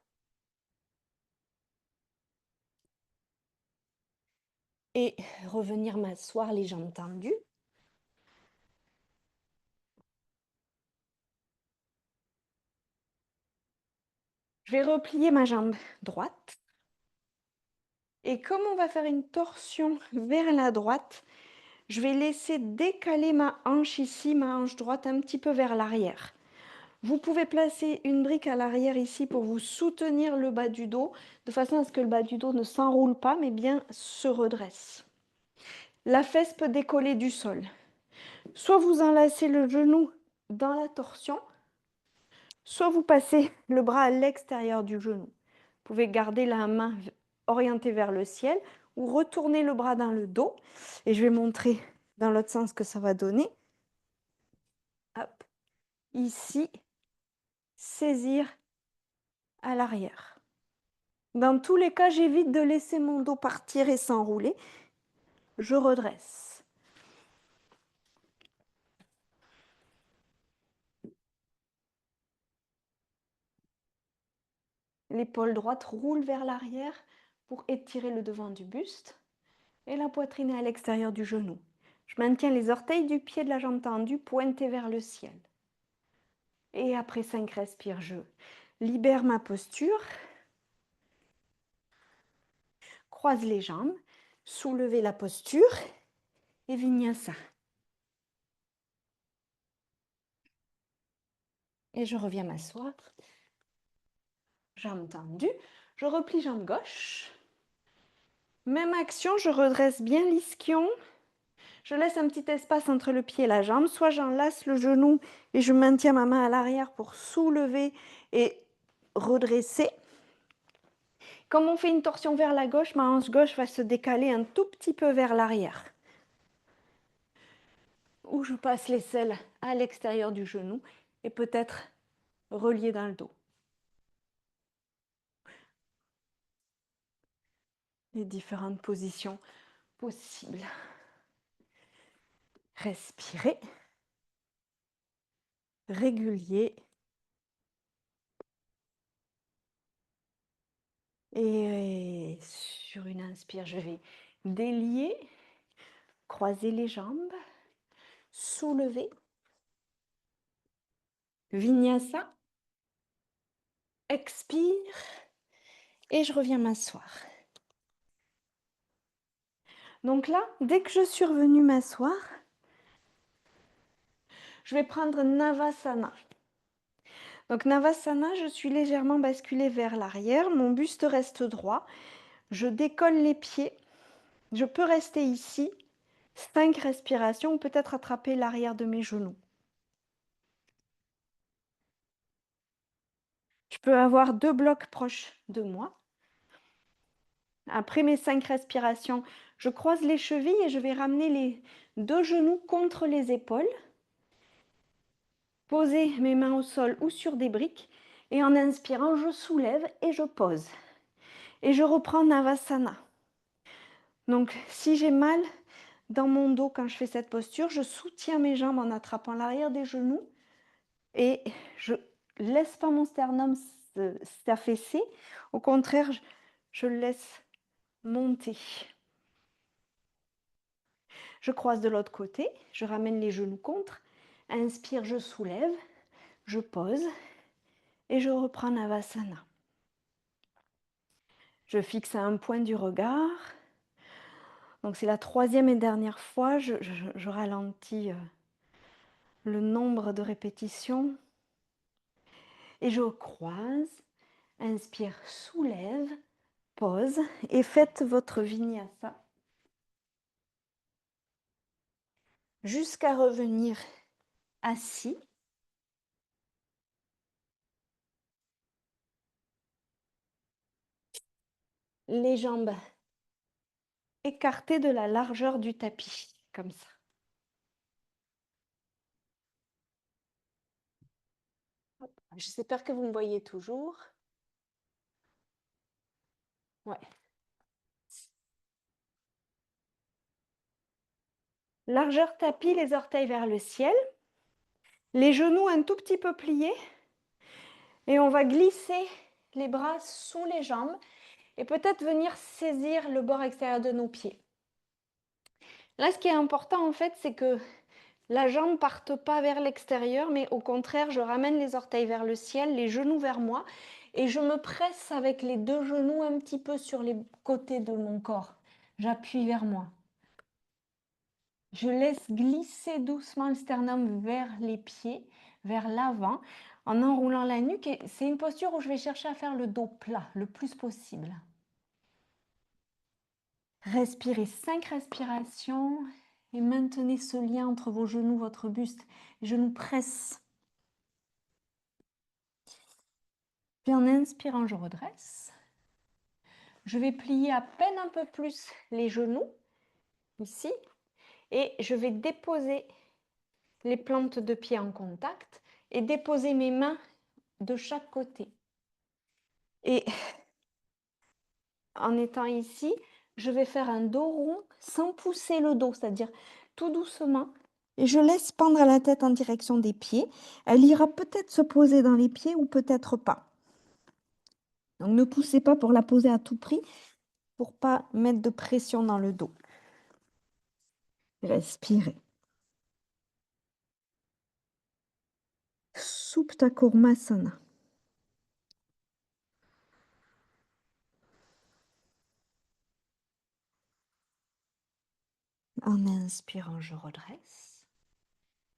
Et revenir m'asseoir les jambes tendues. Je vais replier ma jambe droite. Et comme on va faire une torsion vers la droite, je vais laisser décaler ma hanche ici, ma hanche droite un petit peu vers l'arrière. Vous pouvez placer une brique à l'arrière ici pour vous soutenir le bas du dos, de façon à ce que le bas du dos ne s'enroule pas, mais bien se redresse. La fesse peut décoller du sol. Soit vous enlacez le genou dans la torsion, soit vous passez le bras à l'extérieur du genou. Vous pouvez garder la main orientée vers le ciel ou retourner le bras dans le dos. Et je vais montrer dans l'autre sens ce que ça va donner. Hop. Ici, saisir à l'arrière. Dans tous les cas, j'évite de laisser mon dos partir et s'enrouler. Je redresse. L'épaule droite roule vers l'arrière pour étirer le devant du buste. Et la poitrine est à l'extérieur du genou. Je maintiens les orteils du pied de la jambe tendue pointés vers le ciel. Et après 5 respires, je libère ma posture. Croise les jambes, soulevez la posture et vinyasa. Et je reviens m'asseoir. Jambe tendue. Je replie jambe gauche. Même action, je redresse bien l'ischion. Je laisse un petit espace entre le pied et la jambe. Soit j'enlace le genou et je maintiens ma main à l'arrière pour soulever et redresser. Comme on fait une torsion vers la gauche, ma hanche gauche va se décaler un tout petit peu vers l'arrière. Ou je passe l'aisselle à l'extérieur du genou et peut-être relié dans le dos. Les différentes positions possibles. Respirez. Régulier. Et sur une inspire, je vais délier, croiser les jambes, soulever. Vinyasa. Expire. Et je reviens m'asseoir. Donc là, dès que je suis revenue m'asseoir, je vais prendre Navasana. Donc Navasana, je suis légèrement basculée vers l'arrière, mon buste reste droit, je décolle les pieds, je peux rester ici, 5 respirations ou peut-être attraper l'arrière de mes genoux. Je peux avoir 2 blocs proches de moi. Après mes 5 respirations, je croise les chevilles et je vais ramener les 2 genoux contre les épaules. Poser mes mains au sol ou sur des briques. Et en inspirant, je soulève et je pose. Et je reprends Navasana. Donc, si j'ai mal dans mon dos quand je fais cette posture, je soutiens mes jambes en attrapant l'arrière des genoux et je laisse pas mon sternum s'affaisser. Au contraire, je le laisse monter. Je croise de l'autre côté, je ramène les genoux contre. Inspire, je soulève, je pose et je reprends Navasana. Je fixe à un point du regard. Donc c'est la 3e et dernière fois. Je ralentis le nombre de répétitions. Et je croise. Inspire, soulève, pose et faites votre vinyasa jusqu'à revenir assis. Les jambes écartées de la largeur du tapis, comme ça. J'espère que vous me voyez toujours. Ouais. Largeur tapis, les orteils vers le ciel. Les genoux un tout petit peu pliés. Et on va glisser les bras sous les jambes et peut-être venir saisir le bord extérieur de nos pieds. Là, ce qui est important, en fait, c'est que la jambe ne parte pas vers l'extérieur, mais au contraire, je ramène les orteils vers le ciel, les genoux vers moi, et je me presse avec les 2 genoux un petit peu sur les côtés de mon corps. J'appuie vers moi. Je laisse glisser doucement le sternum vers les pieds, vers l'avant, en enroulant la nuque. Et c'est une posture où je vais chercher à faire le dos plat le plus possible. Respirez 5 respirations et maintenez ce lien entre vos genoux, votre buste. Les genoux pressent. Puis en inspirant, je redresse. Je vais plier à peine un peu plus les genoux, ici, et je vais déposer les plantes de pied en contact et déposer mes mains de chaque côté. Et en étant ici, je vais faire un dos rond sans pousser le dos, c'est-à-dire tout doucement. Et je laisse pendre la tête en direction des pieds. Elle ira peut-être se poser dans les pieds ou peut-être pas. Donc ne poussez pas pour la poser à tout prix, pour pas mettre de pression dans le dos. Respirez. Supta Kurmasana. En inspirant, je redresse.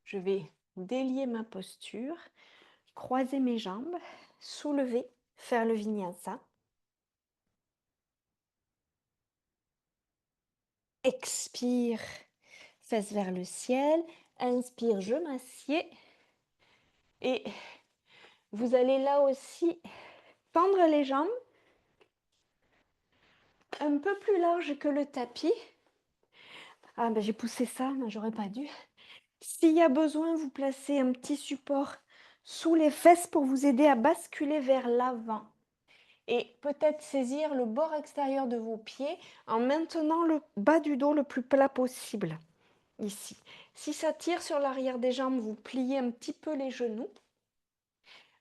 Je vais délier ma posture, croiser mes jambes, soulever, faire le vinyasa. Expire, fesses vers le ciel. Inspire, je m'assieds. Et vous allez là aussi tendre les jambes un peu plus large que le tapis. Ah ben j'ai poussé ça, mais j'aurais pas dû. S'il y a besoin, vous placez un petit support sous les fesses pour vous aider à basculer vers l'avant. Et peut-être saisir le bord extérieur de vos pieds en maintenant le bas du dos le plus plat possible. Ici. Si ça tire sur l'arrière des jambes, vous pliez un petit peu les genoux.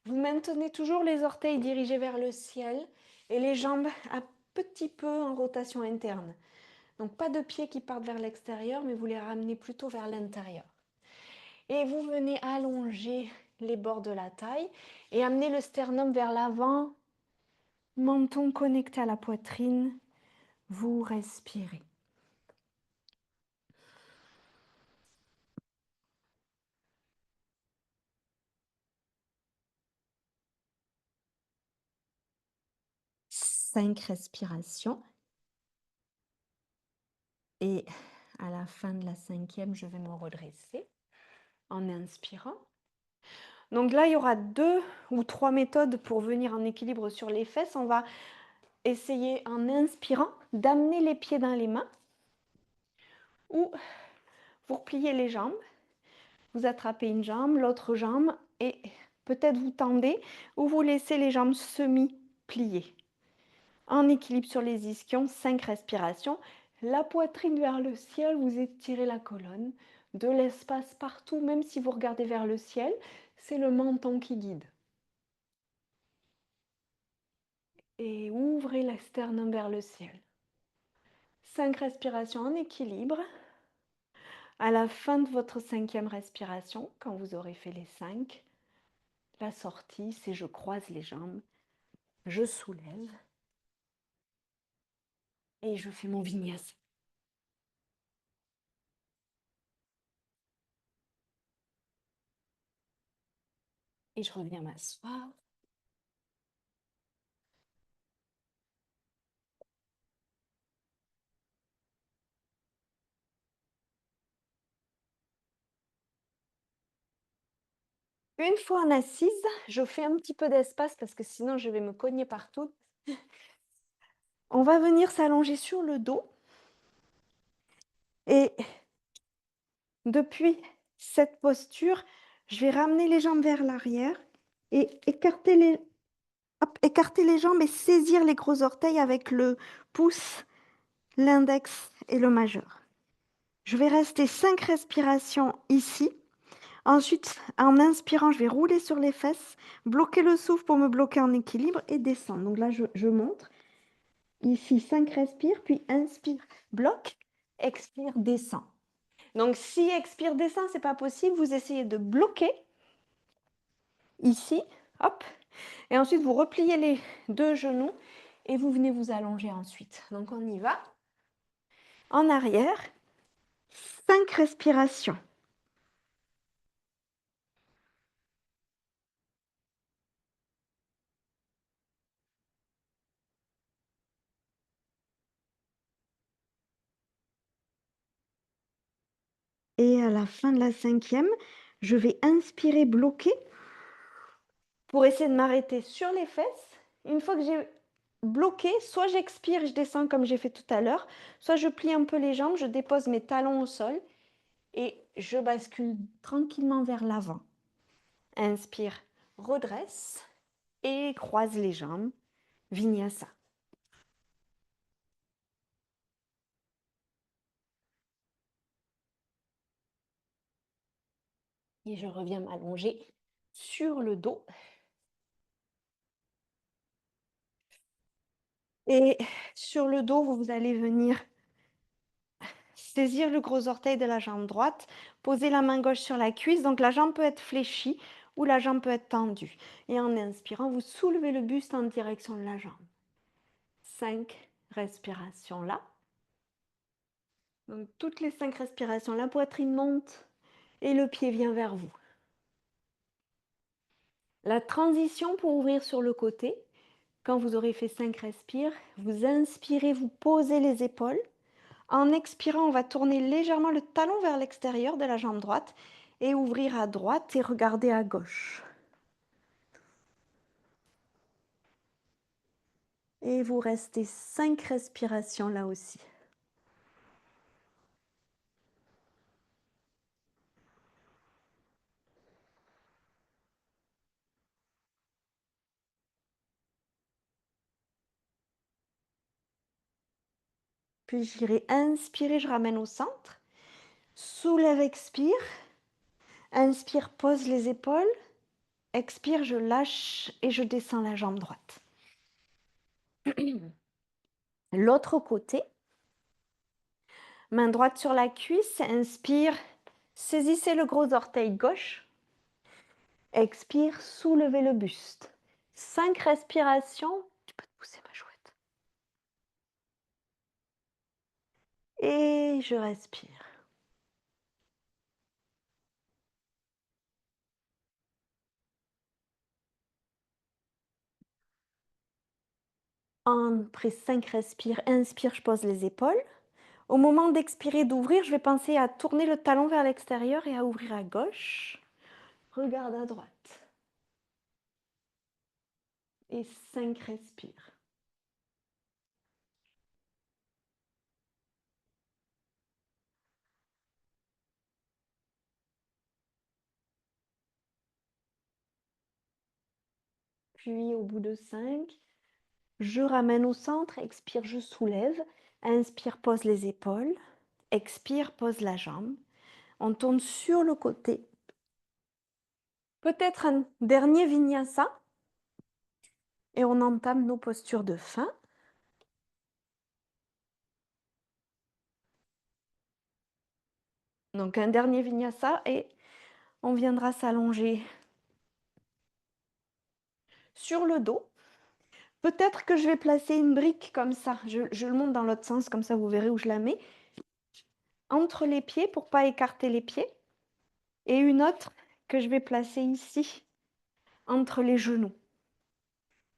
Vous maintenez toujours les orteils dirigés vers le ciel et les jambes un petit peu en rotation interne. Donc pas de pieds qui partent vers l'extérieur, mais vous les ramenez plutôt vers l'intérieur. Et vous venez allonger les bords de la taille et amener le sternum vers l'avant, menton connecté à la poitrine. Vous respirez. Cinq respirations. Et à la fin de la cinquième, je vais me redresser en inspirant. Donc là, il y aura 2 ou 3 méthodes pour venir en équilibre sur les fesses. On va essayer en inspirant d'amener les pieds dans les mains ou vous repliez les jambes, vous attrapez une jambe, l'autre jambe et peut-être vous tendez ou vous laissez les jambes semi-pliées. En équilibre sur les ischions, 5 respirations. La poitrine vers le ciel, vous étirez la colonne, de l'espace partout, même si vous regardez vers le ciel, c'est le menton qui guide. Et ouvrez le sternum vers le ciel. 5 respirations en équilibre. À la fin de votre cinquième respiration, quand vous aurez fait les 5, la sortie, c'est je croise les jambes, je soulève et je fais mon vinyasa. Et je reviens m'asseoir. Une fois en assise, je fais un petit peu d'espace parce que sinon je vais me cogner partout. On va venir s'allonger sur le dos. Et depuis cette posture, je vais ramener les jambes vers l'arrière et écarter les jambes et saisir les gros orteils avec le pouce, l'index et le majeur. Je vais rester 5 respirations ici. Ensuite, en inspirant, je vais rouler sur les fesses, bloquer le souffle pour me bloquer en équilibre et descendre. Donc là, je montre. Ici, 5 respire, puis inspire, bloque, expire, descend. Donc si expire, descend, c'est pas possible, vous essayez de bloquer ici, hop, et ensuite vous repliez les 2 genoux et vous venez vous allonger ensuite. Donc on y va. En arrière, 5 respirations. Et à la fin de la cinquième, je vais inspirer, bloquer pour essayer de m'arrêter sur les fesses. Une fois que j'ai bloqué, soit j'expire, je descends comme j'ai fait tout à l'heure, soit je plie un peu les jambes, je dépose mes talons au sol et je bascule tranquillement vers l'avant. Inspire, redresse et croise les jambes. Vinyasa. Et je reviens m'allonger sur le dos. Et sur le dos, vous allez venir saisir le gros orteil de la jambe droite, poser la main gauche sur la cuisse. Donc la jambe peut être fléchie ou la jambe peut être tendue. Et en inspirant, vous soulevez le buste en direction de la jambe. 5 respirations là. Donc toutes les 5 respirations, la poitrine monte et le pied vient vers vous. La transition pour ouvrir sur le côté, quand vous aurez fait 5 respires, vous inspirez, vous posez les épaules. En expirant, on va tourner légèrement le talon vers l'extérieur de la jambe droite et ouvrir à droite et regarder à gauche. Et vous restez 5 respirations là aussi. Puis j'irai inspirer, je ramène au centre. Soulève, expire. Inspire, pose les épaules. Expire, je lâche et je descends la jambe droite. L'autre côté. Main droite sur la cuisse. Inspire, saisissez le gros orteil gauche. Expire, soulevez le buste. 5 respirations. Tu peux te pousser, ma chouette. Et je respire. Après 5 respire, inspire, je pose les épaules. Au moment d'expirer, d'ouvrir, je vais penser à tourner le talon vers l'extérieur et à ouvrir à gauche. Regarde à droite. Et 5 respire. Puis au bout de 5, je ramène au centre, expire, je soulève. Inspire, pose les épaules. Expire, pose la jambe. On tourne sur le côté. Peut-être un dernier vinyasa. Et on entame nos postures de fin. Donc un dernier vinyasa et on viendra s'allonger sur le dos. Peut-être que je vais placer une brique comme ça. Je le monte dans l'autre sens, comme ça vous verrez où je la mets. Entre les pieds pour pas écarter les pieds. Et une autre que je vais placer ici, entre les genoux.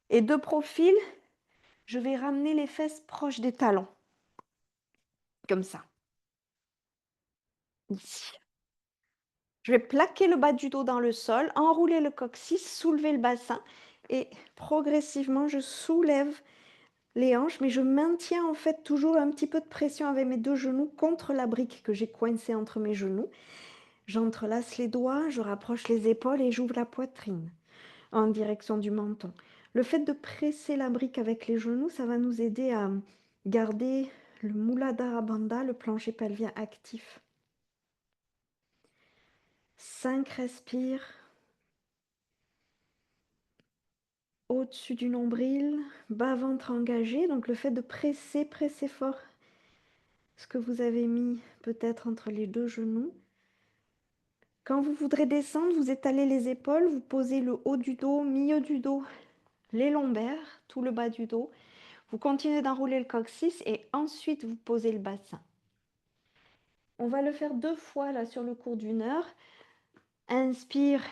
Et de profil, je vais ramener les fesses proches des talons. Comme ça. Ici. Je vais plaquer le bas du dos dans le sol, enrouler le coccyx, soulever le bassin. Et progressivement, je soulève les hanches, mais je maintiens en fait toujours un petit peu de pression avec mes deux genoux contre la brique que j'ai coincée entre mes genoux. J'entrelace les doigts, je rapproche les épaules et j'ouvre la poitrine en direction du menton. Le fait de presser la brique avec les genoux, ça va nous aider à garder le Muladhara Bandha, le plancher pelvien actif. 5 respires. Au-dessus du nombril, bas-ventre engagé. Donc le fait de presser, presser fort ce que vous avez mis peut-être entre les deux genoux. Quand vous voudrez descendre, vous étalez les épaules, vous posez le haut du dos, milieu du dos, les lombaires, tout le bas du dos. Vous continuez d'enrouler le coccyx et ensuite vous posez le bassin. On va le faire 2 fois là sur le cours d'une heure. Inspire,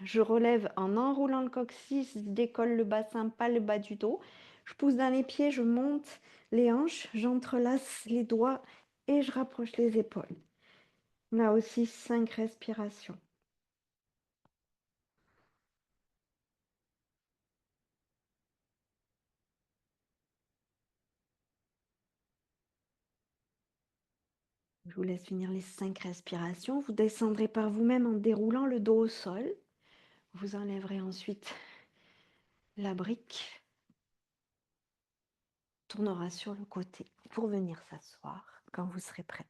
je relève en enroulant le coccyx, je décolle le bassin, pas le bas du dos. Je pousse dans les pieds, je monte les hanches, j'entrelace les doigts et je rapproche les épaules. Là aussi, 5 respirations. Je vous laisse finir les 5 respirations. Vous descendrez par vous-même en déroulant le dos au sol. Vous enlèverez ensuite la brique. Tournera sur le côté pour venir s'asseoir quand vous serez prête.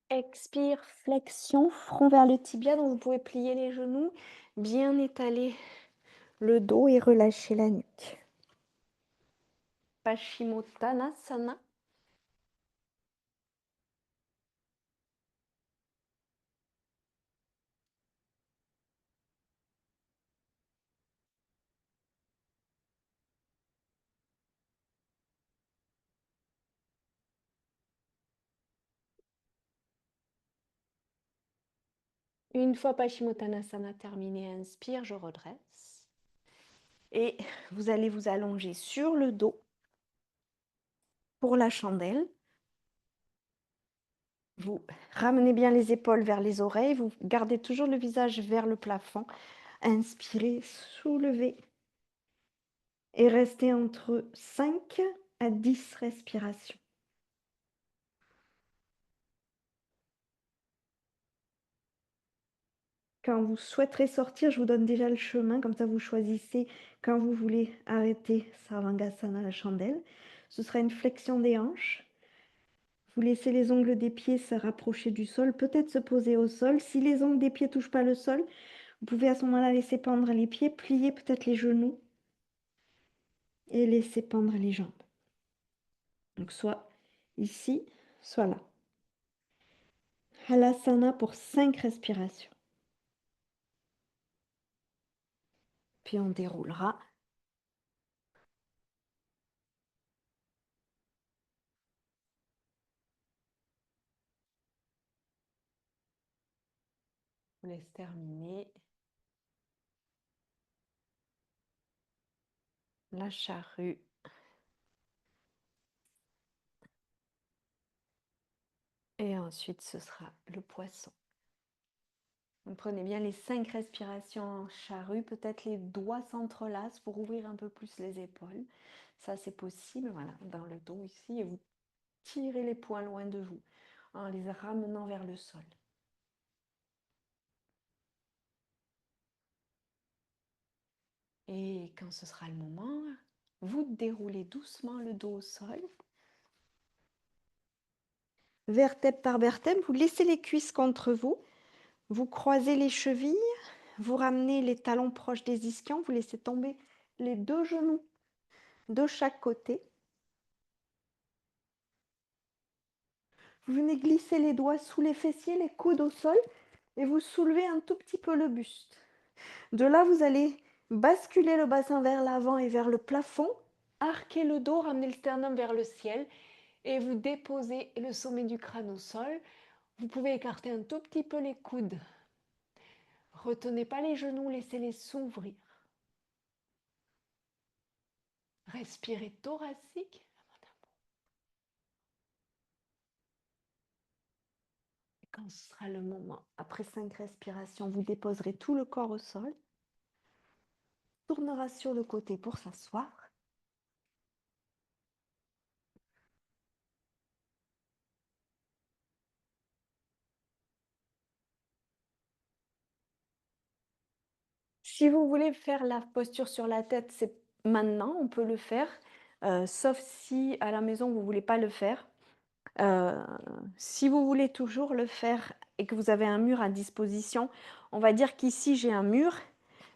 Expire, flexion, front vers le tibia, donc vous pouvez plier les genoux, bien étaler le dos et relâcher la nuque. Paschimottanasana. Une fois Paschimottanasana terminé, inspire, je redresse. Et vous allez vous allonger sur le dos pour la chandelle. Vous ramenez bien les épaules vers les oreilles. Vous gardez toujours le visage vers le plafond. Inspirez, soulevez. Et restez entre 5 à 10 respirations. Quand vous souhaiterez sortir, je vous donne déjà le chemin, comme ça vous choisissez quand vous voulez arrêter Sarvangasana, la chandelle. Ce sera une flexion des hanches. Vous laissez les ongles des pieds se rapprocher du sol, peut-être se poser au sol. Si les ongles des pieds ne touchent pas le sol, vous pouvez à ce moment-là laisser pendre les pieds, plier peut-être les genoux et laisser pendre les jambes. Donc soit ici, soit là. Halasana pour 5 respirations. Puis on déroulera. Je vous laisse terminer. La charrue. Et ensuite, ce sera le poisson. Donc, prenez bien les 5 respirations en charrue. Peut-être les doigts s'entrelacent pour ouvrir un peu plus les épaules. Ça, c'est possible, voilà, dans le dos ici. Et vous tirez les poings loin de vous en les ramenant vers le sol. Et quand ce sera le moment, vous déroulez doucement le dos au sol. Vertèbre par vertèbre, vous laissez les cuisses contre vous. Vous croisez les chevilles. Vous ramenez les talons proches des ischions. Vous laissez tomber les 2 genoux de chaque côté. Vous venez glisser les doigts sous les fessiers, les coudes au sol et vous soulevez un tout petit peu le buste. De là, vous allez basculer le bassin vers l'avant et vers le plafond, arquer le dos, ramener le sternum vers le ciel et vous déposez le sommet du crâne au sol. Vous pouvez écarter un tout petit peu les coudes. Retenez pas les genoux, laissez-les s'ouvrir. Respirez thoracique. Quand ce sera le moment, après 5 respirations, vous déposerez tout le corps au sol. Tournera sur le côté pour s'asseoir. Si vous voulez faire la posture sur la tête, c'est maintenant, on peut le faire, sauf si à la maison vous ne voulez pas le faire. Si vous voulez toujours le faire et que vous avez un mur à disposition, on va dire qu'ici j'ai un mur,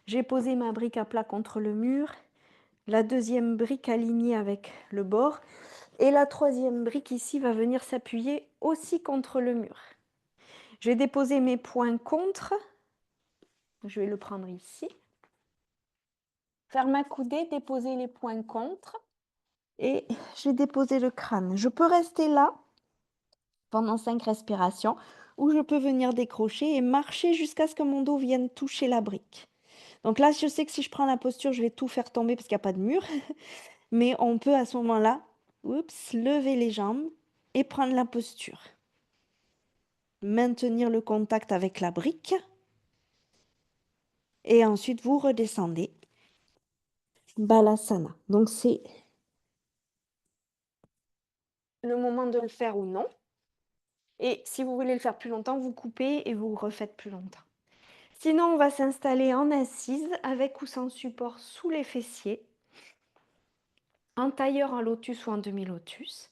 j'ai posé ma brique à plat contre le mur, la deuxième brique alignée avec le bord et la troisième brique ici va venir s'appuyer aussi contre le mur. Je vais déposer mes poings contre, je vais le prendre ici. Faire ma coudée, déposer les poings contre et je vais déposer le crâne. Je peux rester là pendant 5 respirations ou je peux venir décrocher et marcher jusqu'à ce que mon dos vienne toucher la brique. Donc là, je sais que si je prends la posture, je vais tout faire tomber parce qu'il n'y a pas de mur. Mais on peut à ce moment-là, lever les jambes et prendre la posture. Maintenir le contact avec la brique. Et ensuite, vous redescendez. Balasana. Donc, c'est le moment de le faire ou non. Et si vous voulez le faire plus longtemps, vous coupez et vous refaites plus longtemps. Sinon, on va s'installer en assise avec ou sans support sous les fessiers, en tailleur, en lotus ou en demi-lotus.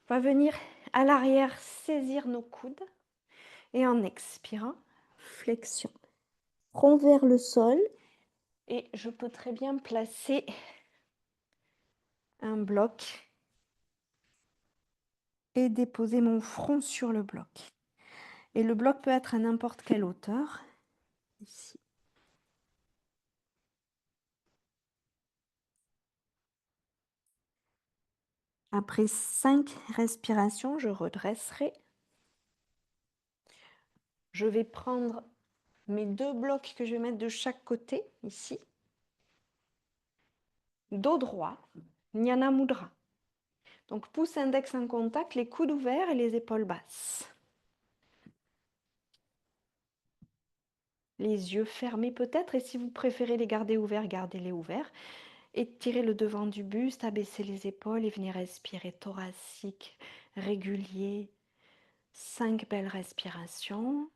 On va venir à l'arrière saisir nos coudes et en expirant, flexion. Front vers le sol et je peux très bien placer un bloc et déposer mon front sur le bloc. Et le bloc peut être à n'importe quelle hauteur. Ici. Après 5 respirations, je redresserai. Je vais prendre mes 2 blocs que je vais mettre de chaque côté, ici. dos droit, Jnana Mudra. Donc pouce index en contact, les coudes ouverts et les épaules basses. Les yeux fermés peut-être, et si vous préférez les garder ouverts, gardez-les ouverts. Étirez le devant du buste, abaissez les épaules et venez respirer thoracique, régulier. 5 belles respirations.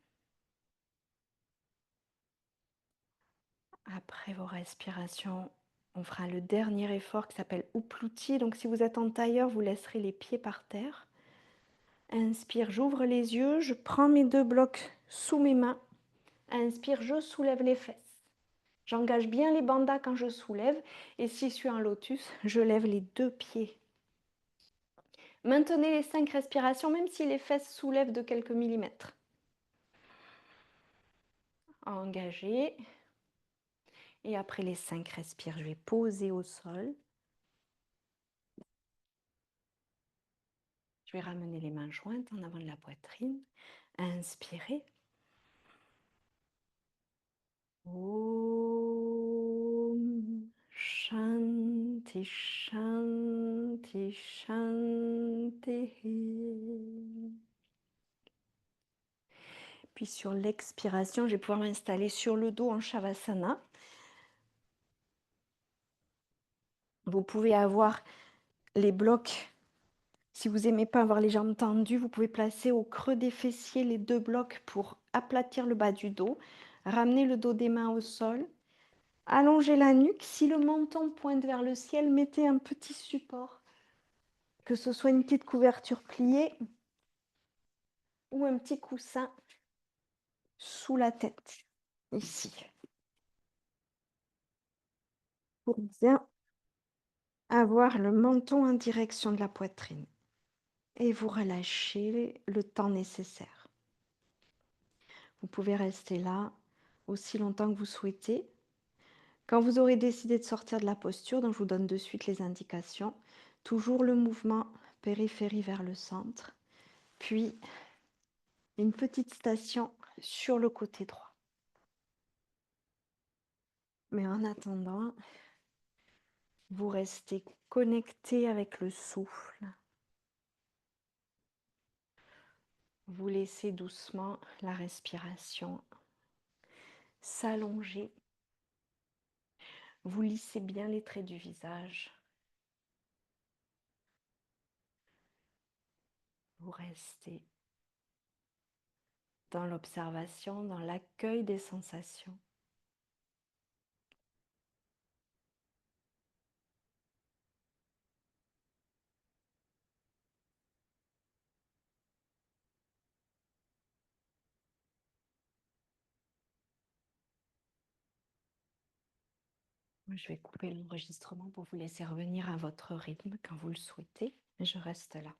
Après vos respirations, on fera le dernier effort qui s'appelle Upluti. Donc si vous êtes en tailleur, vous laisserez les pieds par terre. Inspire, j'ouvre les yeux, je prends mes 2 blocs sous mes mains. Inspire, je soulève les fesses. J'engage bien les bandas quand je soulève. Et si je suis en lotus, je lève les 2 pieds. Maintenez les 5 respirations, même si les fesses soulèvent de quelques millimètres. Engagez. Et après les 5 respires, je vais poser au sol. Je vais ramener les mains jointes en avant de la poitrine. Inspirez. Om Shanti Shanti Shanti. Puis sur l'expiration, je vais pouvoir m'installer sur le dos en Shavasana. Vous pouvez avoir les blocs. Si vous n'aimez pas avoir les jambes tendues, vous pouvez placer au creux des fessiers les 2 blocs pour aplatir le bas du dos. Ramener le dos des mains au sol. Allongez la nuque. Si le menton pointe vers le ciel, mettez un petit support. Que ce soit une petite couverture pliée ou un petit coussin sous la tête, ici. Pour bien avoir le menton en direction de la poitrine. Et vous relâchez le temps nécessaire. Vous pouvez rester là aussi longtemps que vous souhaitez. Quand vous aurez décidé de sortir de la posture, dont je vous donne de suite les indications, toujours le mouvement périphérie vers le centre, puis une petite station sur le côté droit. Mais en attendant, vous restez connecté avec le souffle. Vous laissez doucement la respiration s'allonger. Vous lissez bien les traits du visage. Vous restez dans l'observation, dans l'accueil des sensations. Je vais couper l'enregistrement pour vous laisser revenir à votre rythme quand vous le souhaitez. Je reste là.